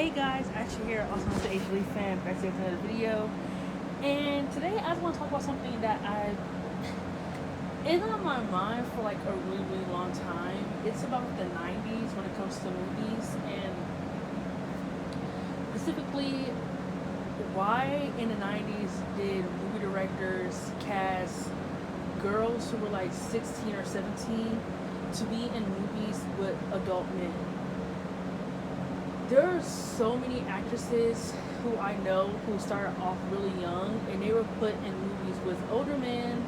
Hey guys, Asher here, also known as the HLE fan, back to another video. And today I just want to talk about something that is on my mind for like a really, really long time. It's about the 90s when it comes to movies, and specifically, why in the 90s did movie directors cast girls who were like 16 or 17 to be in movies with adult men? There are so many actresses who I know who started off really young and they were put in movies with older men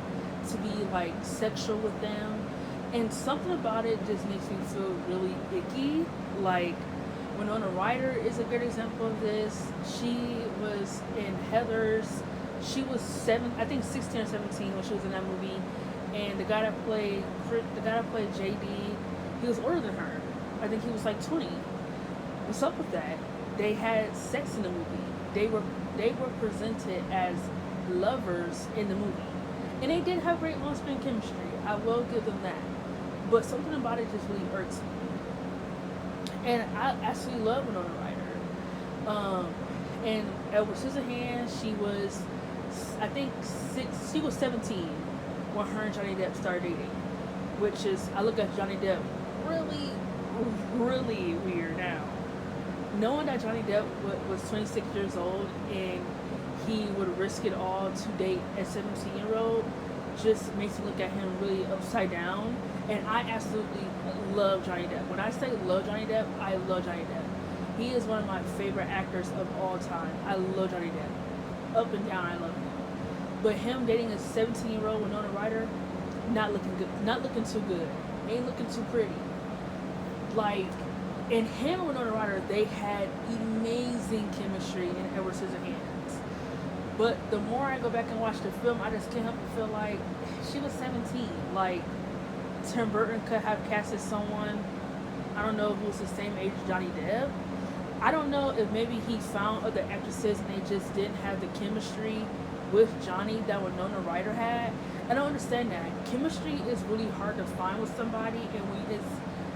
to be like sexual with them. And something about it just makes me feel really icky. Like Winona Ryder is a good example of this. She was in Heathers. She was I think 16 or 17 when she was in that movie. And the guy that played JD, he was older than her. I think he was like 20. What's up with that? They had sex in the movie. They were presented as lovers in the movie, and they did have great on-screen chemistry. I will give them that. But something about it just really irks me. And I actually love Winona Ryder. And Edward Scissorhands, she was, I think, she was 17 when her and Johnny Depp started dating. Which is, I look at Johnny Depp really, really weird now, knowing that Johnny Depp was 26 years old and he would risk it all to date a 17-year-old just makes me look at him really upside down. And I absolutely love Johnny Depp. When I say love Johnny Depp, I love Johnny Depp. He is one of my favorite actors of all time. I love Johnny Depp. Up and down, I love him. But him dating a 17-year-old Winona Ryder, not looking good. Not looking too good. Ain't looking too pretty. Like, in him and Winona Ryder, they had amazing chemistry in Edward Scissorhands. But the more I go back and watch the film, I just can't help but feel like she was 17. Like, Tim Burton could have casted someone, I don't know if it was the same age as Johnny Depp. I don't know if maybe he found other actresses and they just didn't have the chemistry with Johnny that Winona Ryder had. I don't understand that. Chemistry is really hard to find with somebody,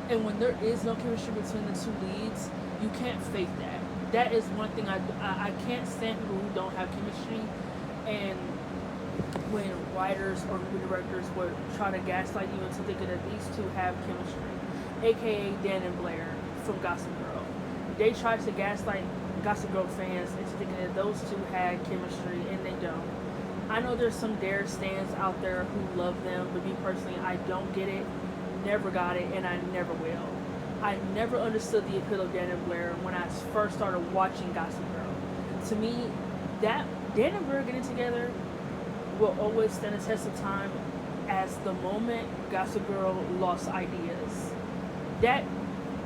and when there is no chemistry between the two leads, you can't fake that. That is one thing I can't stand people who don't have chemistry. And when writers or movie directors would try to gaslight you into thinking that these two have chemistry, aka Dan and Blair from Gossip Girl. They tried to gaslight Gossip Girl fans into thinking that those two had chemistry, and they don't. I know there's some Dare stands out there who love them, but me personally, I don't get it. Never got it, and I never will. I never understood the appeal of Dan and Blair when I first started watching Gossip Girl. To me, that Dan and Blair getting together will always stand the test of time as the moment Gossip Girl lost ideas. That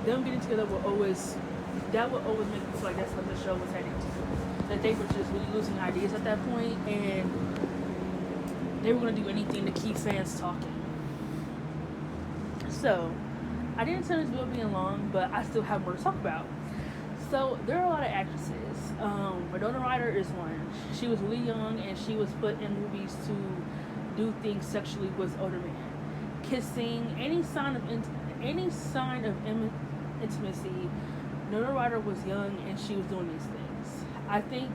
them getting together will always make me feel like that's what the show was heading to. That they were just really losing ideas at that point, and they were going to do anything to keep fans talking. So, I didn't intend this video being long, but I still have more to talk about. So, there are a lot of actresses. Winona Ryder is one. She was really young, and she was put in movies to do things sexually with older men. Kissing, any sign of intimacy. Winona Ryder was young, and she was doing these things. I think,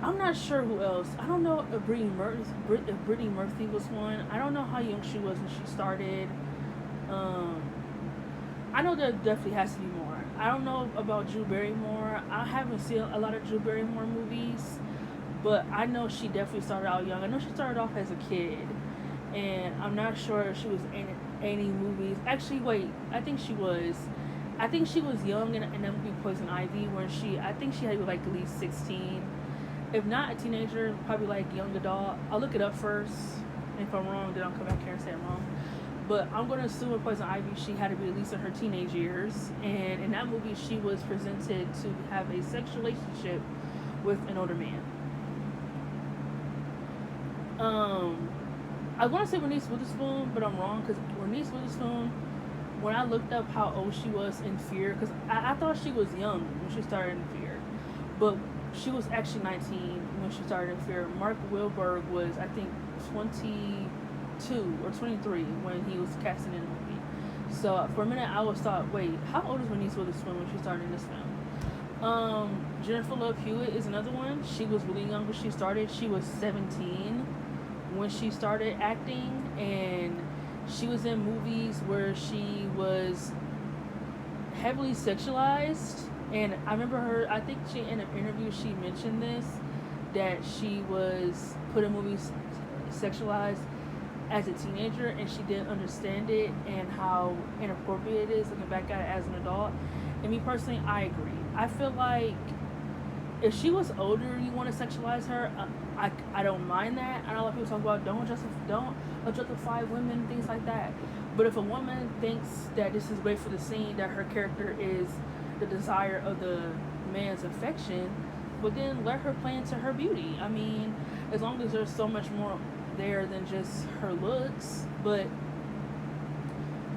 I'm not sure who else. I don't know if Brittany Murphy was one. I don't know how young she was when she started. I know there definitely has to be more. I don't know about Drew Barrymore. I haven't seen a lot of Drew Barrymore movies, but I know she definitely started out young. I know she started off as a kid, and I'm not sure if she was in any movies. Actually, wait, I think she was. I think she was young in that movie Poison Ivy, where I think she had like at least 16. If not a teenager, probably like young adult. I'll look it up first. If I'm wrong, then I'll come back here and say I'm wrong. But I'm going to assume with Poison Ivy, she had to be at least in her teenage years. And in that movie, she was presented to have a sexual relationship with an older man. I want to say Reese Witherspoon, but I'm wrong, because Reese Witherspoon, when I looked up how old she was in Fear, because I thought she was young when she started in Fear, but she was actually 19 when she started in Fear. Mark Wahlberg was, I think, 22 or 23 when he was casting in the movie. So for a minute, I was thought, wait, how old is Reese Witherspoon when she started this film? Jennifer Love Hewitt is another one. She was really young when she started. She was 17 when she started acting, and she was in movies where she was heavily sexualized. And I remember her, I think she in an interview she mentioned this, that she was put in movies sexualized as a teenager and she didn't understand it and how inappropriate it is looking back at it as an adult. And me personally, I agree. I feel like if she was older, you want to sexualize her. I don't mind that. I know a lot of people talk about don't objectify women, things like that. But if a woman thinks that this is great for the scene, that her character is the desire of the man's affection, well then let her play into her beauty. I mean, as long as there's so much more there than just her looks. But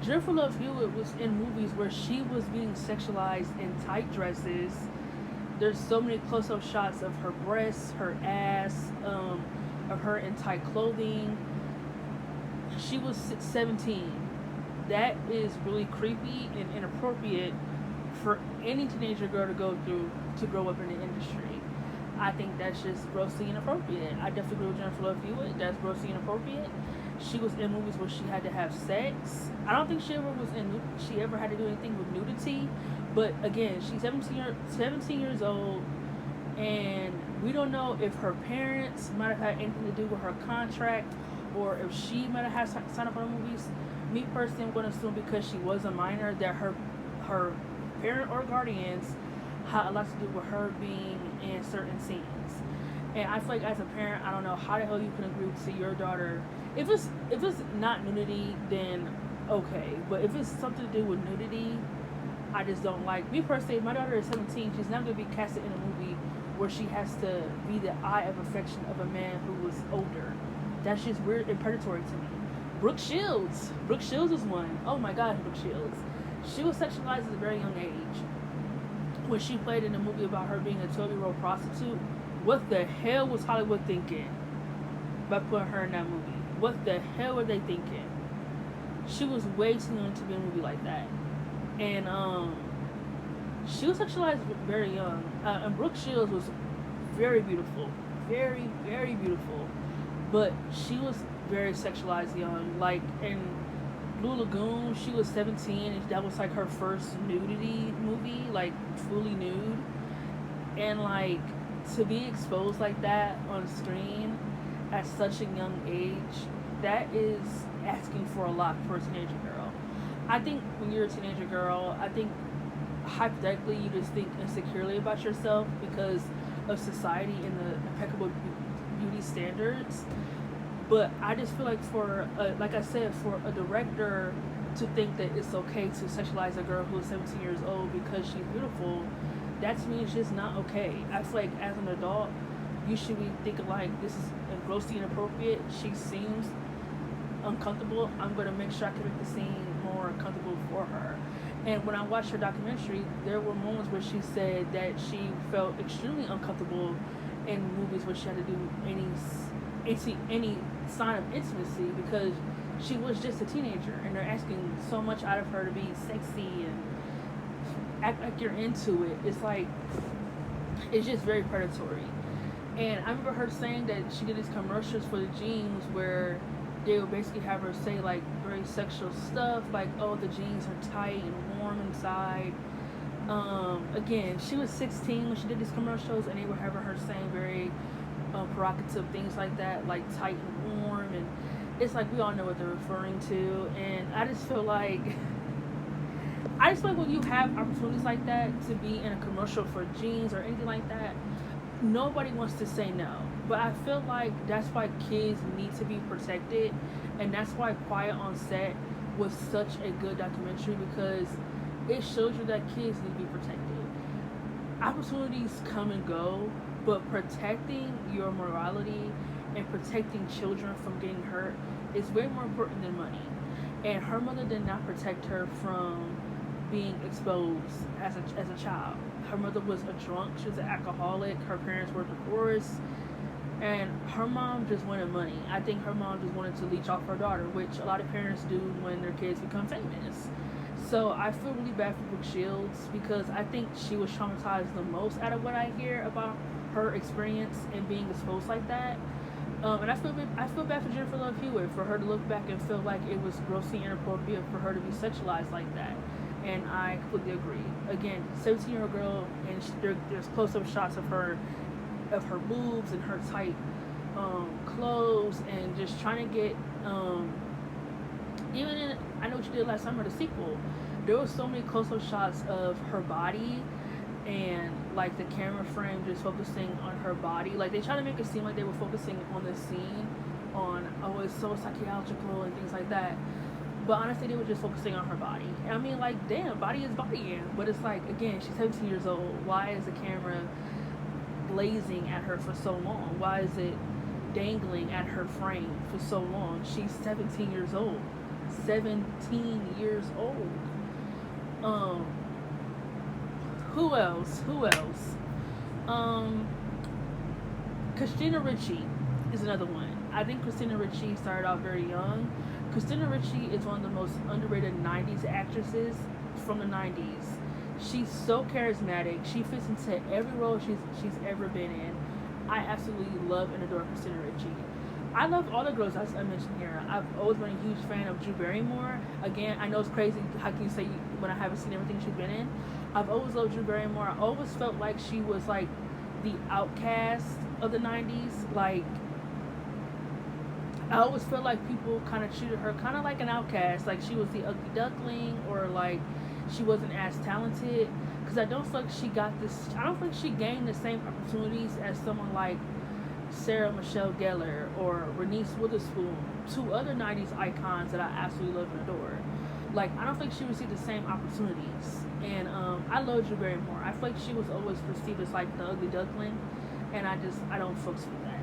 Jennifer Love Hewitt was in movies where she was being sexualized in tight dresses. There's so many close-up shots of her breasts, her ass, of her in tight clothing. She was 17. That is really creepy and inappropriate for any teenager girl to go through to grow up in the industry. I think that's just grossly inappropriate. I definitely agree with Jennifer Love Hewitt. That's grossly inappropriate. She was in movies where she had to have sex. I don't think she ever had to do anything with nudity. But again, she's 17 years old, and we don't know if her parents might have had anything to do with her contract, or if she might have had signed up on the movies. Me personally, I'm going to assume because she was a minor that her parent or guardians had a lot to do with her being in certain scenes. And I feel like as a parent, I don't know how the hell you can agree to your daughter. If it's not nudity, then okay. But if it's something to do with nudity, I just don't like. Me personally, my daughter is 17. She's never gonna be casted in a movie where she has to be the eye of affection of a man who was older. That's just weird and predatory to me. Brooke Shields. Brooke Shields is one. Oh my God, Brooke Shields. She was sexualized at a very young age. When she played in a movie about her being a 12-year-old prostitute, what the hell was Hollywood thinking by putting her in that movie? What the hell were they thinking? She was way too young to be in a movie like that. And she was sexualized very young. And Brooke Shields was very beautiful. Very, very beautiful. But she was very sexualized young. Like in Blue Lagoon, she was 17, and that was like her first nudity movie, like fully nude. And like to be exposed like that on screen at such a young age, that is asking for a lot for a teenager girl. I think when you're a teenager girl, I think hypothetically you just think insecurely about yourself because of society and the impeccable beauty standards. But I just feel like like I said, for a director to think that it's okay to sexualize a girl who is 17 years old because she's beautiful, that to me is just not okay. I feel like as an adult, you should be thinking like, this is grossly inappropriate. She seems uncomfortable. I'm going to make sure I can make the scene more comfortable for her. And when I watched her documentary, there were moments where she said that she felt extremely uncomfortable in movies where she had to do any sign of intimacy because she was just a teenager and they're asking so much out of her to be sexy and act like you're into it. It's like, it's just very predatory. And I remember her saying that she did these commercials for the jeans where they would basically have her say like very sexual stuff, like, oh, the jeans are tight and warm inside. Again, she was 16 when she did these commercials, and they would have her saying very provocative things like that, like tight and warm, and it's like we all know what they're referring to. And I just feel like when you have opportunities like that to be in a commercial for jeans or anything like that, nobody wants to say no. But I feel like that's why kids need to be protected, and that's why Quiet on Set was such a good documentary, because it shows you that kids need to be protected. Opportunities come and go, but protecting your morality and protecting children from getting hurt is way more important than money. And her mother did not protect her from being exposed as a child. Her mother was a drunk. She was an alcoholic. Her parents were divorced. And her mom just wanted money. I think her mom just wanted to leech off her daughter, which a lot of parents do when their kids become famous. So I feel really bad for Brooke Shields because I think she was traumatized the most out of what I hear about her experience and being exposed like that. And I feel bad for Jennifer Love Hewitt for her to look back and feel like it was grossly inappropriate for her to be sexualized like that. And I completely agree. Again, 17-year-old girl, and there's close-up shots of her boobs and her tight clothes, and just trying to get even in I Know What You Did Last Summer, the sequel, there was so many close-up shots of her body and like the camera frame just focusing on her body. Like they try to make it seem like they were focusing on the scene, on oh it's so psychological and things like that. But honestly, they were just focusing on her body. And I mean, like, damn, body is body. But it's like, again, she's 17 years old. Why is the camera blazing at her for so long? Why is it dangling at her frame for so long? She's 17 years old. 17 years old. Um, who else? Who else? Christina Ricci is another one. I think Christina Ricci started out very young. Christina Ricci is one of the most underrated 90s actresses from the 90s. She's so charismatic. She fits into every role she's ever been in. I absolutely love and adore Christina Ricci. I love all the girls I mentioned here. I've always been a huge fan of Drew Barrymore. Again, I know it's crazy. How can you say when I haven't seen everything she's been in? I've always loved Drew Barrymore. I always felt like she was like the outcast of the 90s. Like, I always felt like people kind of treated her kind of like an outcast. Like she was the ugly duckling, or like she wasn't as talented. Because I don't feel like she got this, I don't think she gained the same opportunities as someone like Sarah Michelle Gellar or Reese Witherspoon, two other 90s icons that I absolutely love and adore. Like, I don't think she received the same opportunities. And I love Drew Barrymore. I feel like she was always perceived as like the ugly duckling, and I don't fucks with that.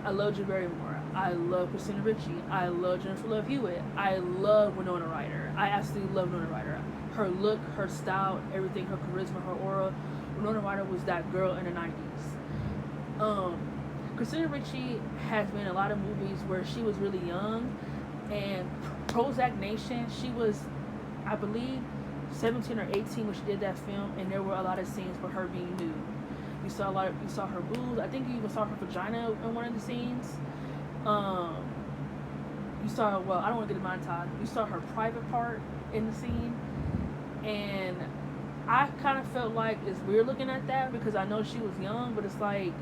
I love Drew Barrymore. I love Christina Ricci. I love Jennifer Love Hewitt. I love Winona Ryder. I absolutely love Winona Ryder. Her look, her style, everything, her charisma, her aura. Winona Ryder was that girl in the 90s. Christina Ricci has been in a lot of movies where she was really young, and Prozac Nation, she was, I believe, 17 or 18 when she did that film, and there were a lot of scenes for her being nude. You saw her boobs. I think you even saw her vagina in one of the scenes. You saw, well, I don't want to get a montage. You saw her private part in the scene, and I kind of felt like it's weird looking at that because I know she was young, but it's like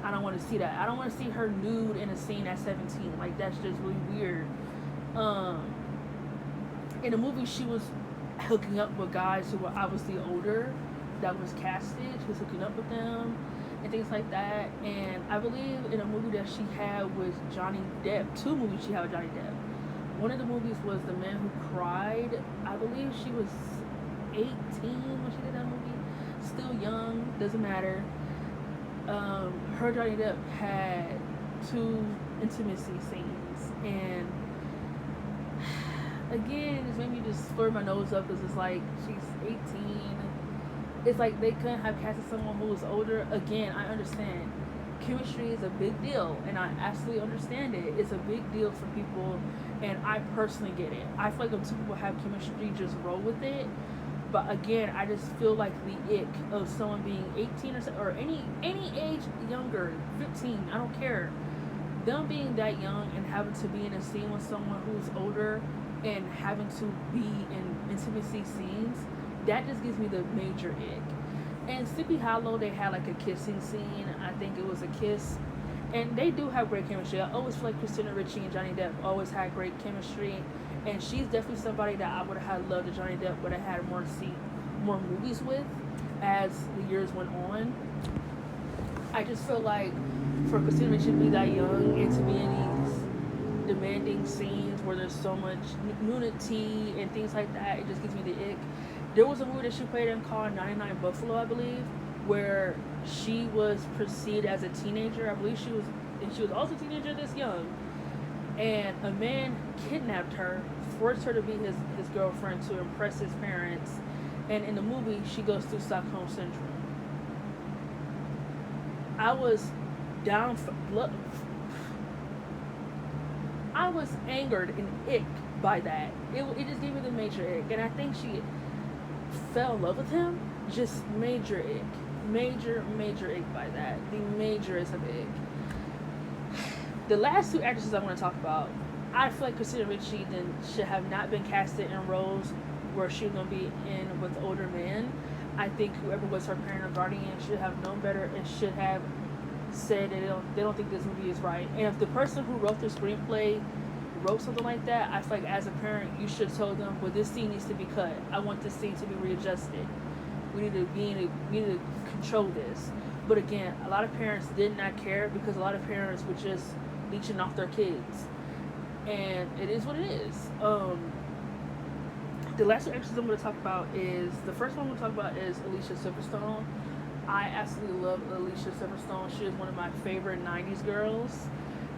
I don't want to see that. I don't want to see her nude in a scene at 17. Like, that's just really weird. In the movie, she was hooking up with guys who were obviously older. That was casted. She was hooking up with them and things like that. And I believe in a movie that she had with Johnny Depp, 2 movies she had with Johnny Depp. One of the movies was The Man Who Cried. I believe she was 18 when she did that movie. Still young, doesn't matter. Her and Johnny Depp had 2 intimacy scenes, and again, it just made me just flare my nose up because it's like she's 18. It's like they couldn't have casted someone who was older. Again, I understand chemistry is a big deal, and I absolutely understand it. It's a big deal for people, and I personally get it. I feel like when 2 people have chemistry, just roll with it. But again, I just feel like the ick of someone being 18 or any age younger, 15, I don't care. Them being that young and having to be in a scene with someone who's older and having to be in intimacy scenes, that just gives me the major ick. And Sleepy Hollow, they had like a kissing scene. I think it was a kiss. And they do have great chemistry. I always feel like Christina Ricci and Johnny Depp always had great chemistry. And she's definitely somebody that I would have had loved that Johnny Depp would have had more movies with as the years went on. I just feel like for Christina Ricci to be that young and to be in these demanding scenes where there's so much nudity and things like that, it just gives me the ick. There was a movie that she played in called 99 Buffalo, I believe, where she was perceived as a teenager. I believe she was also a teenager this young. And a man kidnapped her, forced her to be his girlfriend to impress his parents. And in the movie, she goes through Stockholm Syndrome. I was down for blood. I was angered and ick by that. It just gave me the major ick. And I think she fell in love with him. Just major ick. Major ick by that. The majorest of ick. The last two actresses I want to talk about, I feel like Christina Ricci should have not been casted in roles where she was going to be in with older men. I think whoever was her parent or guardian should have known better and should have said that they don't think this movie is right. And if the person who wrote the screenplay wrote something like that, I feel like as a parent you should have told them, well, this scene needs to be cut. I want this scene to be readjusted. We need to control this. But again, a lot of parents did not care because a lot of parents were just leeching off their kids. And it is what it is. The last two actresses I'm going to talk about is, the first one I'm going to talk about is Alicia Silverstone. I absolutely love Alicia Silverstone. She is one of my favorite 90s girls.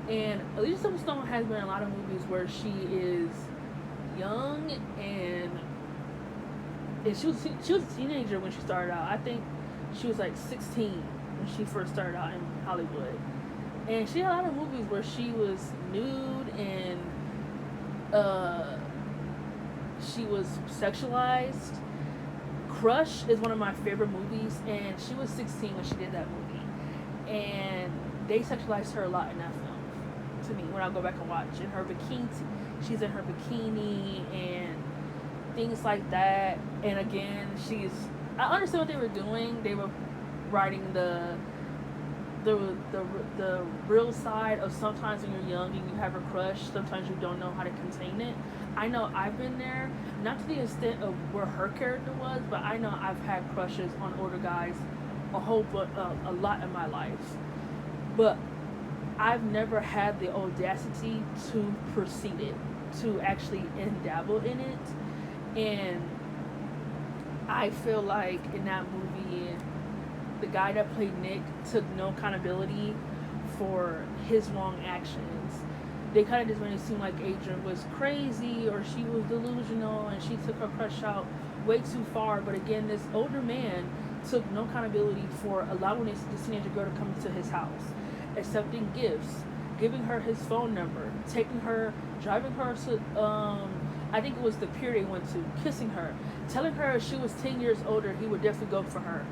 And Alicia Silverstone has been in a lot of movies where she is young and she was a teenager when she started out. I think she was like 16 when she first started out in Hollywood. And she had a lot of movies where she was nude and she was sexualized. Crush is one of my favorite movies, and she was 16 when she did that movie. And they sexualized her a lot in that film. To me, when I go back and watch, in her bikini, she's in her bikini and things like that. And again, I understand what they were doing. They were writing the real side of sometimes when you're young and you have a crush, sometimes you don't know how to contain it. I know I've been there, not to the extent of where her character was, but I know I've had crushes on older guys a lot in my life. But I've never had the audacity to proceed it, to actually dabble in it. And I feel like in that movie, the guy that played Nick took no accountability for his wrong actions. They kind of just made it seem like Adrian was crazy or she was delusional and she took her crush out way too far. But again, this older man took no accountability for allowing this teenager girl to come to his house, accepting gifts, giving her his phone number, taking her, driving her to, I think it was the pier they went to, kissing her, telling her if she was 10 years older, he would definitely go for her.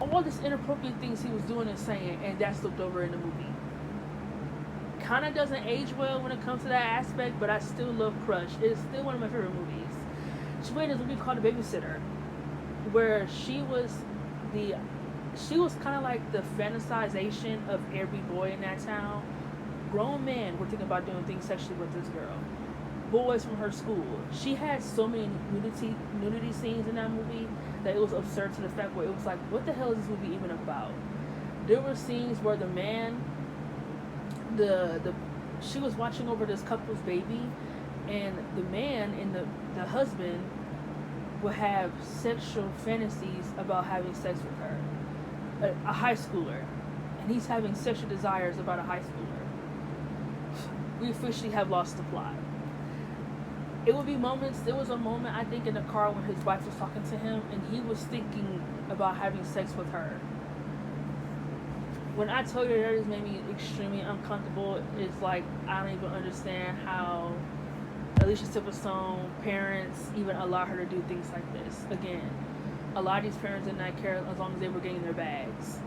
All these inappropriate things he was doing and saying, and that's looked over in the movie. Kind of doesn't age well when it comes to that aspect, but I still love Crush. It is still one of my favorite movies. She played in this movie called The Babysitter, where she was kind of like the fantasization of every boy in that town. Grown men were thinking about doing things sexually with this girl. Boys from her school. She had so many nudity scenes in that movie that it was absurd to the fact where it was like, what the hell is this movie even about? There were scenes where the man, she was watching over this couple's baby, and the man and the husband would have sexual fantasies about having sex with her. A high schooler. And he's having sexual desires about a high schooler. We officially have lost the plot. It would be moments, there was a moment I think in the car when his wife was talking to him and he was thinking about having sex with her. When I tell you that has made me extremely uncomfortable, it's like I don't even understand how Alicia Silverstone parents even allow her to do things like this. Again, a lot of these parents did not care as long as they were getting their bags.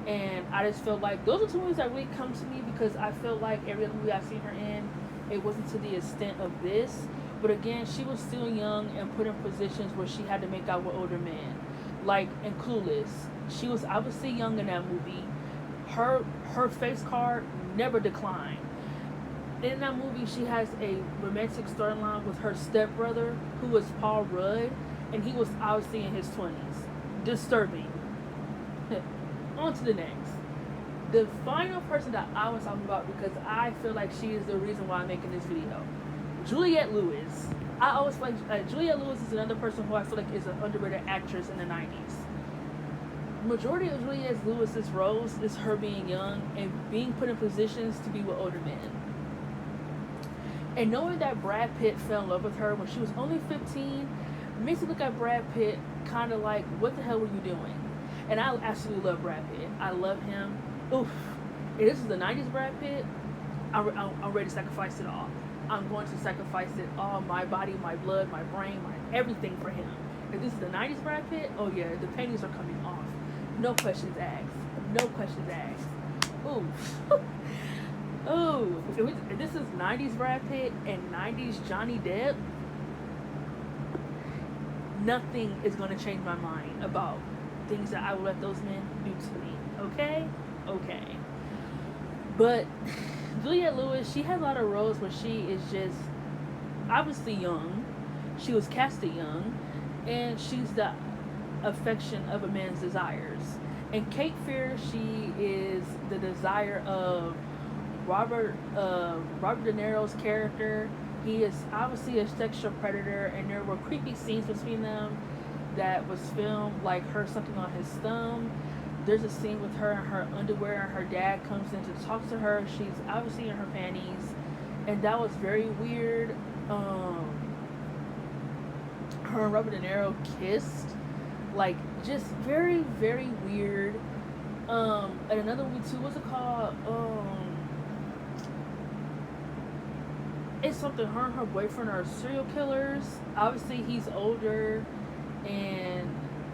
And I just feel like those are two movies that really come to me because I feel like every other movie I've seen her in, it wasn't to the extent of this. But again, she was still young and put in positions where she had to make out with older men. Like in Clueless, she was obviously young in that movie. Her face card never declined. In that movie, she has a romantic storyline with her stepbrother, who was Paul Rudd, and he was obviously in his 20s. Disturbing. On to the next. The final person that I was talking about, because I feel like she is the reason why I'm making this video. Juliette Lewis. I always feel like Juliette Lewis is another person who I feel like is an underrated actress in the 90s. Majority of Juliette Lewis's roles is her being young and being put in positions to be with older men. And knowing that Brad Pitt fell in love with her when she was only 15 makes me look at Brad Pitt kind of like, what the hell were you doing? And I absolutely love Brad Pitt. I love him. Oof. If this is the 90s Brad Pitt, I'm ready to sacrifice it all. I'm going to sacrifice it all, my body, my blood, my brain, my everything for him. If this is the 90s Brad Pitt, oh yeah, the panties are coming off. No questions asked. No questions asked. Ooh. Ooh. If this is 90s Brad Pitt and 90s Johnny Depp, nothing is going to change my mind about things that I will let those men do to me. Okay? Okay. But Juliette Lewis, she has a lot of roles where she is just obviously young. She was casted young, and she's the affection of a man's desires. And Kate Fear, she is the desire of Robert De Niro's character. He is obviously a sexual predator, and there were creepy scenes between them that was filmed, like her sucking on his thumb. There's a scene with her in her underwear, and her dad comes in to talk to her. She's obviously in her panties, and that was very weird. Her and Robert De Niro kissed, like just very, very weird. And another movie too, what's it called? It's something. Her and her boyfriend are serial killers. Obviously, he's older, and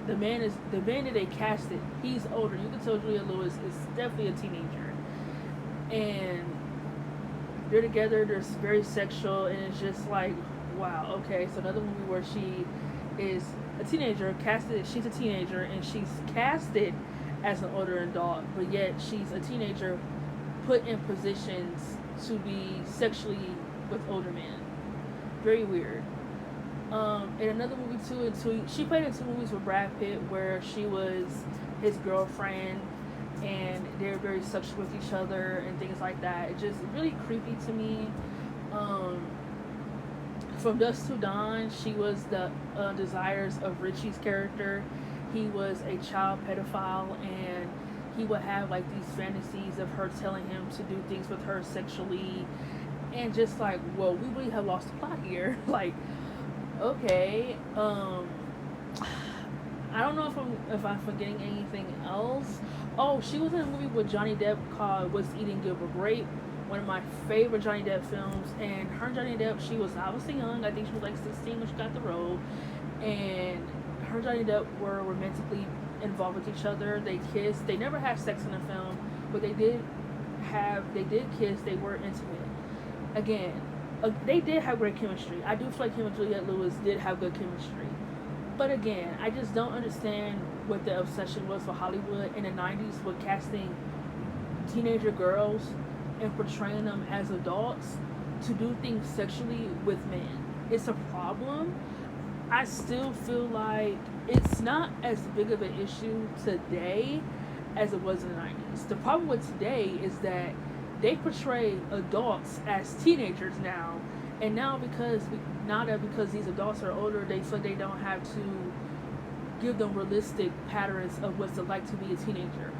the man that they casted. He's older. You can tell Juliette Lewis is definitely a teenager, and they're together. They're very sexual, and it's just like, wow. Okay, so another movie where she is a teenager casted. She's a teenager, and she's casted as an older adult, but yet she's a teenager put in positions to be sexually with older men. Very weird. In another movie too, she played in two movies with Brad Pitt where she was his girlfriend, and they're very sexual with each other and things like that. It's just really creepy to me. From Dusk Till Dawn, she was the desires of Richie's character. He was a child pedophile, and he would have like these fantasies of her telling him to do things with her sexually, and just like, well, we really have lost the plot here. Like, okay, I don't know if I'm forgetting anything else. Oh, she was in a movie with Johnny Depp called "What's Eating Gilbert Grape," one of my favorite Johnny Depp films. And her and Johnny Depp, she was obviously young. I think she was like 16 when she got the role, and her and Johnny Depp were romantically involved with each other. They kissed. They never had sex in the film, but they did kiss. They were intimate. Again, they did have great chemistry. I do feel like him and Juliette Lewis did have good chemistry. But again, I just don't understand what the obsession was for Hollywood in the 90s with casting teenager girls and portraying them as adults to do things sexually with men. It's a problem. I still feel like it's not as big of an issue today as it was in the 90s. The problem with today is that they portray adults as teenagers now, and now because these adults are older, they feel like they don't have to give them realistic patterns of what's it like to be a teenager.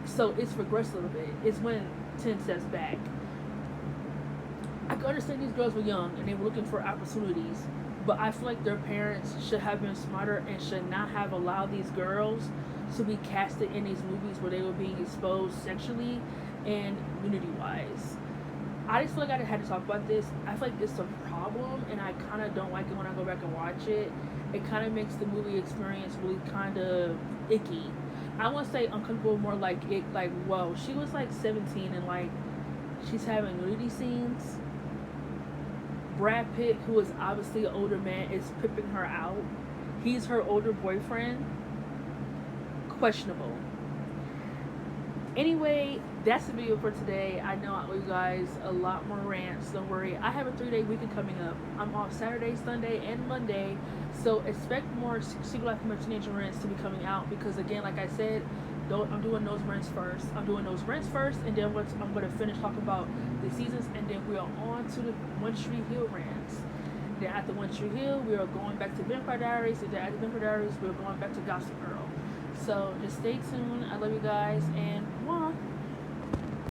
So it's regressed a little bit. It's went 10 steps back. I can understand these girls were young and they were looking for opportunities, but I feel like their parents should have been smarter and should not have allowed these girls to be casted in these movies where they were being exposed sexually and nudity wise. I just feel like I had to talk about this. I feel like this is a problem, and I kind of don't like it when I go back and watch it. It kind of makes the movie experience really kind of icky. I want to say uncomfortable, more like it, like, whoa, she was like 17 and like she's having nudity scenes. Brad Pitt, who is obviously an older man, is pimping her out. He's her older boyfriend. Questionable. Anyway, that's the video for today. I know I owe you guys a lot more rants. Don't worry. I have a 3-day weekend coming up. I'm off Saturday, Sunday, and Monday. So expect more Secret Life of a Teenager rants to be coming out. Because again, like I said, I'm doing those rants first. And then I'm going to finish talking about the seasons. And then we are on to the One Tree Hill rants. Then after One Tree Hill, we are going back to Vampire Diaries. And then after Vampire Diaries, we're going back to Gossip Girl. So just stay tuned. I love you guys, and mwah.